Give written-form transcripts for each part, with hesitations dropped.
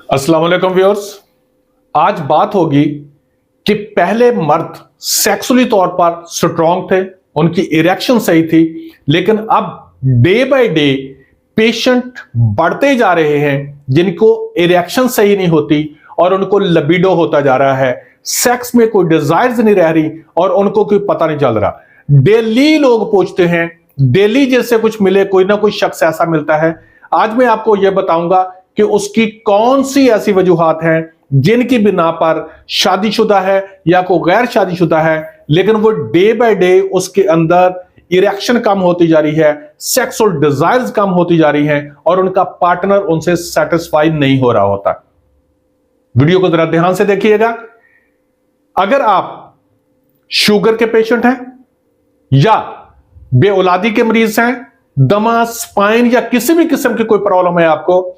अस्सलाम वालेकुम व्यूअर्स। आज बात होगी कि पहले मर्द सेक्सुअली तौर पर स्ट्रांग थे, उनकी इरेक्शन सही थी, लेकिन अब डे बाय डे पेशेंट बढ़ते जा रहे हैं जिनको इरेक्शन सही नहीं होती और उनको लिबिडो होता जा रहा है, सेक्स में कोई डिजायर्स नहीं रह रही और उनको कोई पता नहीं चल रहा। डेली लोग पूछते हैं, डेली जैसे कुछ मिले कोई ना कोई शख्स ऐसा मिलता है। आज मैं आपको यह बताऊंगा कि उसकी कौन सी ऐसी वजूहात हैं जिनकी बिना पर शादीशुदा है या कोई गैर शादीशुदा है, लेकिन वो डे बाय डे उसके अंदर इरेक्शन कम होती जा रही है, सेक्सुअल डिजायर्स कम होती जा रही हैं और उनका पार्टनर उनसे सेटिस्फाई नहीं हो रहा होता। वीडियो को जरा ध्यान से देखिएगा। अगर आप शुगर के पेशेंट हैं या बे औलादी के मरीज हैं, दमा, स्पाइन या किसी भी किस्म की कोई प्रॉब्लम है आपको,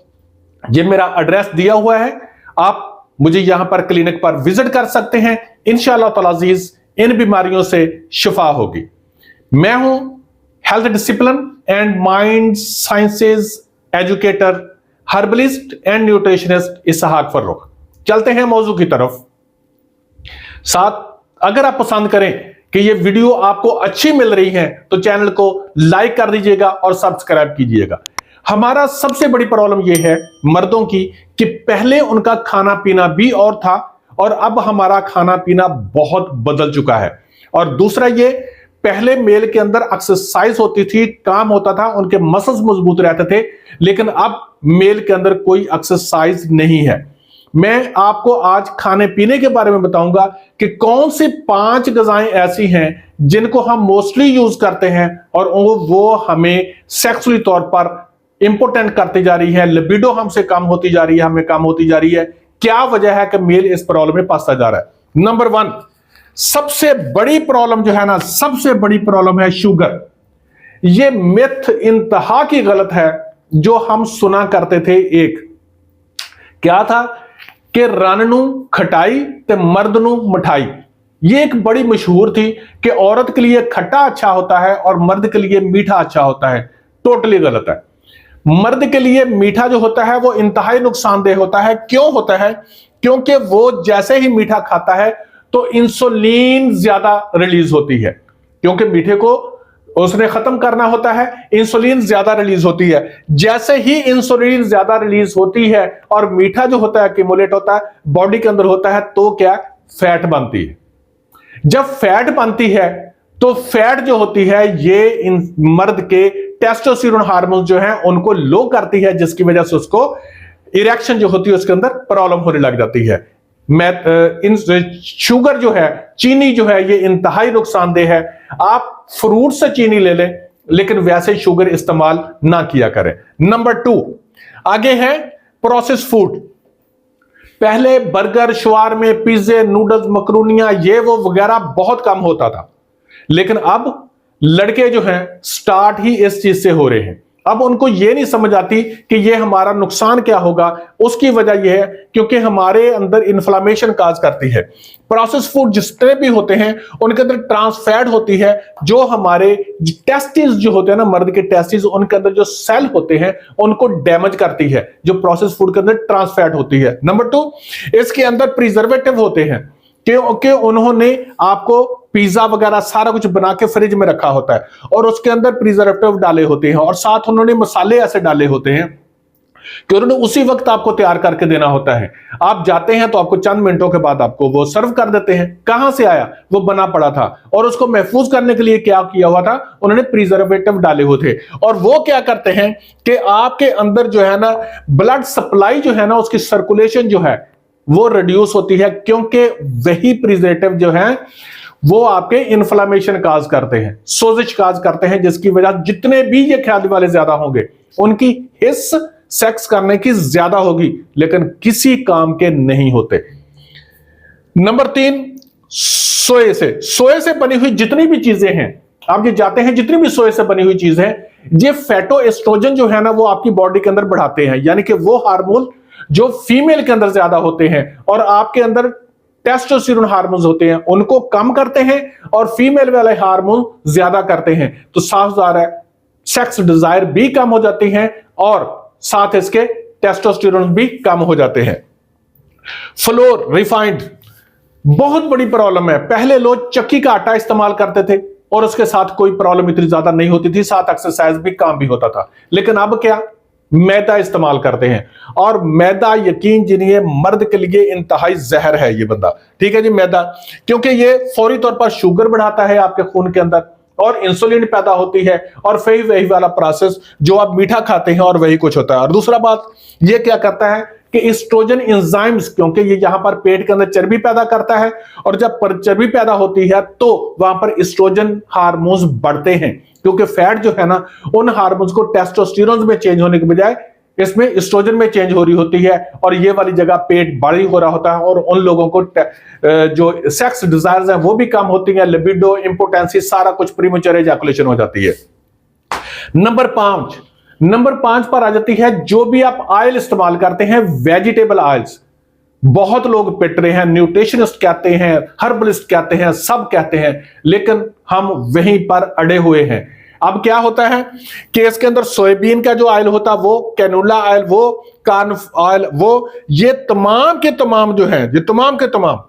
ये मेरा एड्रेस दिया हुआ है, आप मुझे यहां पर क्लिनिक पर विजिट कर सकते हैं। इंशाअल्लाह ताला अजीज इन बीमारियों से शिफा होगी। मैं हूं health discipline and mind sciences educator, herbalist and nutritionist Ishaq Farrukh. चलते हैं मौजू की तरफ। साथ अगर आप पसंद करें कि ये वीडियो आपको अच्छी मिल रही है तो चैनल को लाइक कर दीजिएगा और सब्सक्राइब कीजिएगा। हमारा सबसे बड़ी प्रॉब्लम यह है मर्दों की कि पहले उनका खाना पीना भी और था और अब हमारा खाना पीना बहुत बदल चुका है। और दूसरा ये, पहले मेल के अंदर एक्सरसाइज होती थी, काम होता था, उनके मसल्स मजबूत रहते थे, लेकिन अब मेल के अंदर कोई एक्सरसाइज नहीं है। मैं आपको आज खाने पीने के बारे में बताऊंगा कि कौन सी 5 ग़िज़ाएं ऐसी हैं जिनको हम मोस्टली यूज करते हैं और वो हमें सेक्सुअली तौर पर इंपोर्टेंट करती जा रही है, लिबिडो हमसे कम होती जा रही है, हमें कम होती जा रही है। क्या वजह है कि मेल इस प्रॉब्लम में फंसता जा रहा है? नंबर 1 सबसे बड़ी प्रॉब्लम जो है ना, सबसे बड़ी प्रॉब्लम है शुगर। ये मिथ इंतहा की गलत है जो हम सुना करते थे। एक क्या था कि रन नू खटाई ते मर्द नू मिठाई। ये एक बड़ी मशहूर थी कि औरत के लिए खट्टा अच्छा होता है और मर्द के लिए मीठा अच्छा होता है। टोटली गलत है। मर्द के लिए मीठा जो होता है वो इंतहाई नुकसानदेह होता है। क्यों होता है? क्योंकि वो जैसे ही मीठा खाता है तो इंसुलिन ज्यादा रिलीज होती है, क्योंकि मीठे को उसने खत्म करना होता है, इंसुलिन ज्यादा रिलीज होती है। जैसे ही इंसुलिन ज्यादा रिलीज होती है और मीठा जो होता है एक्यूमुलेट होता है, बॉडी के अंदर होता है, तो क्या फैट बनती है। जब फैट बनती है तो फैट जो होती है ये इन मर्द के टेस्टोस्टेरोन हार्मोन जो है उनको लो करती है, जिसकी वजह से उसको इरेक्शन जो होती है उसके अंदर प्रॉब्लम होने लग जाती है। शुगर जो है, चीनी जो है, ये इंतहाई नुकसानदेह है। आप फ्रूट से चीनी ले लें लेकिन वैसे शुगर इस्तेमाल ना किया करें। नंबर 2 आगे है प्रोसेस फूड। पहले बर्गर, शवारमे, पिज्जे, नूडल्स, मकरूनियां, ये वो वगैरह बहुत कम होता था, लेकिन अब लड़के जो हैं स्टार्ट ही इस चीज से हो रहे हैं। अब उनको ये नहीं समझ आती कि ये हमारा नुकसान क्या होगा। उसकी वजह यह है क्योंकि हमारे अंदर इन्फ्लामेशन काज करती है। प्रोसेस फूड जितने भी होते हैं उनके अंदर ट्रांस फैट होती है, जो हमारे टेस्टिस जो होते हैं ना, मर्द के टेस्टिस, उनके अंदर जो सेल होते हैं उनको डैमेज करती है, जो प्रोसेस फूड के अंदर ट्रांस फैट होती है। नंबर 2 इसके अंदर प्रिजर्वेटिव होते हैं, क्योंकि उन्होंने आपको पिज्जा वगैरह सारा कुछ बना के फ्रिज में रखा होता है और उसके अंदर प्रिजर्वेटिव डाले होते हैं और साथ उन्होंने मसाले ऐसे डाले होते हैं कि उन्होंने उसी वक्त आपको तैयार करके देना होता है। आप जाते हैं तो आपको चंद मिनटों के बाद आपको वो सर्व कर देते हैं। कहां से आया? वो बना पड़ा था और उसको महफूज करने के लिए क्या किया हुआ था? उन्होंने प्रिजर्वेटिव डाले हुए थे। और वो क्या करते हैं कि आपके अंदर जो है ना ब्लड सप्लाई जो है ना, उसकी सर्कुलेशन जो है वो रिड्यूस होती है, क्योंकि वही प्रिजर्वेटिव जो है वो आपके इन्फ्लामेशन काज करते हैं, सोजिश काज करते हैं, जिसकी वजह जितने भी ये ख्याल वाले ज्यादा होंगे उनकी हिस्स सेक्स करने की ज्यादा होगी, लेकिन किसी काम के नहीं होते। नंबर 3 सोए से बनी हुई जितनी भी चीजें हैं, आप ये जाते हैं, जितनी भी सोए से बनी हुई चीजें हैं, ये फैटो एस्ट्रोजन जो है ना वो आपकी बॉडी के अंदर बढ़ाते हैं, यानी कि वो हार्मोन जो फीमेल के अंदर ज्यादा होते हैं और आपके अंदर टेस्टोस्टेरोन हार्मोन्स होते हैं उनको कम करते हैं और फीमेल वाले हार्मोन ज्यादा करते हैं। तो साफ ज़ाहिर है सेक्स डिजायर भी कम हो जाती है और साथ इसके टेस्टोस्टेरोन भी कम हो जाते हैं। फ्लोर रिफाइंड बहुत बड़ी प्रॉब्लम है। पहले लोग चक्की का आटा इस्तेमाल करते थे और उसके साथ कोई प्रॉब्लम इतनी ज्यादा नहीं होती थी, साथ एक्सरसाइज भी काम भी होता था। लेकिन अब क्या, मैदा इस्तेमाल करते हैं, और मैदा यकीन जानिए मर्द के लिए इंतहाई जहर है ये बंदा, ठीक है जी। मैदा क्योंकि ये फौरी तौर पर शुगर बढ़ाता है आपके खून के अंदर और इंसुलिन पैदा होती है, और फिर वही वाला प्रोसेस जो आप मीठा खाते हैं और वही कुछ होता है। और दूसरा बात ये क्या करता है कि एस्ट्रोजन एंजाइम्स, क्योंकि ये यहां पर पेट के अंदर चर्बी पैदा करता है, और जब चर्बी पैदा होती है तो वहां पर एस्ट्रोजन हार्मोन्स बढ़ते हैं, क्योंकि फैट जो है ना उन हार्मोन्स को टेस्टोस्टेरोन में चेंज होने के बजाय इसमें एस्ट्रोजन में चेंज हो रही होती है, और ये वाली जगह पेट बड़ी हो रहा होता है, और उन लोगों को जो सेक्स डिजायर्स हैं वो भी कम होती है, लिबिडो, इंपोटेंसी, सारा कुछ, प्रीमेच्योर एजैकुलेशन हो जाती है। नंबर 5 पर आ जाती है जो भी आप ऑयल इस्तेमाल करते हैं, वेजिटेबल ऑयल्स। बहुत लोग पिट रहे हैं, न्यूट्रिशनिस्ट कहते हैं, हर्बलिस्ट कहते हैं, सब कहते हैं, लेकिन हम वहीं पर अड़े हुए हैं। अब क्या होता है कि इसके अंदर सोयाबीन का जो ऑयल होता है, वो कैनोला ऑयल, वो कार्न ऑयल, वो ये तमाम के तमाम जो है, ये तमाम के तमाम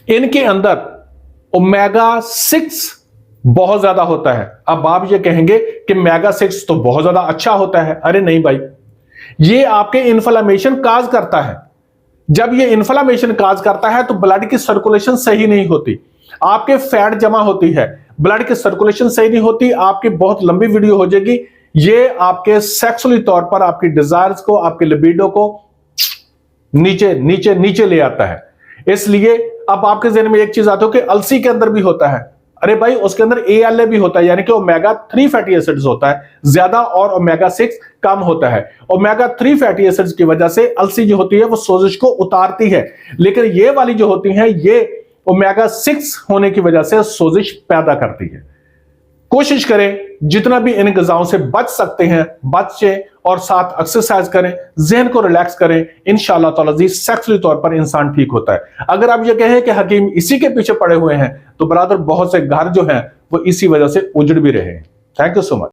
इनके अंदर ओमेगा 6 बहुत ज्यादा होता है। अब आप ये कहेंगे कि ओमेगा 6 तो बहुत ज्यादा अच्छा होता है। अरे नहीं भाई, ये आपके इन्फ्लेमेशन काज करता है। जब ये इन्फ्लेमेशन काज करता है तो ब्लड की सर्कुलेशन सही नहीं होती, आपके फैट जमा होती है, ब्लड की सर्कुलेशन सही नहीं होती, आपकी बहुत लंबी वीडियो हो जाएगी। ये आपके सेक्सुअली तौर पर आपकी डिजायर्स को, आपके लिबिडो को नीचे नीचे नीचे ले आता है। इसलिए अब आपके जहन में एक चीज आती है कि अलसी के अंदर भी होता है। अरे भाई, उसके अंदर ALA भी होता है, यानी कि ओमेगा 3 फैटी एसिड्स होता है ज्यादा, और ओमेगा 6 कम होता है। ओमेगा 3 फैटी एसिड्स की वजह से अलसी जो होती है वो सोजिश को उतारती है, लेकिन ये वाली जो होती है ये ओमेगा 6 होने की वजह से सोजिश पैदा करती है। कोशिश करें जितना भी इन ग़िज़ाओं से बच सकते हैं बचें, और साथ एक्सरसाइज करें, जहन को रिलैक्स करें। इंशाअल्लाह ताला जी सेक्सुअली तौर पर इंसान ठीक होता है। अगर आप ये कहें कि हकीम इसी के पीछे पड़े हुए हैं, तो ब्रदर बहुत से घर जो हैं वो इसी वजह से उजड़ भी रहे हैं। Thank you so much.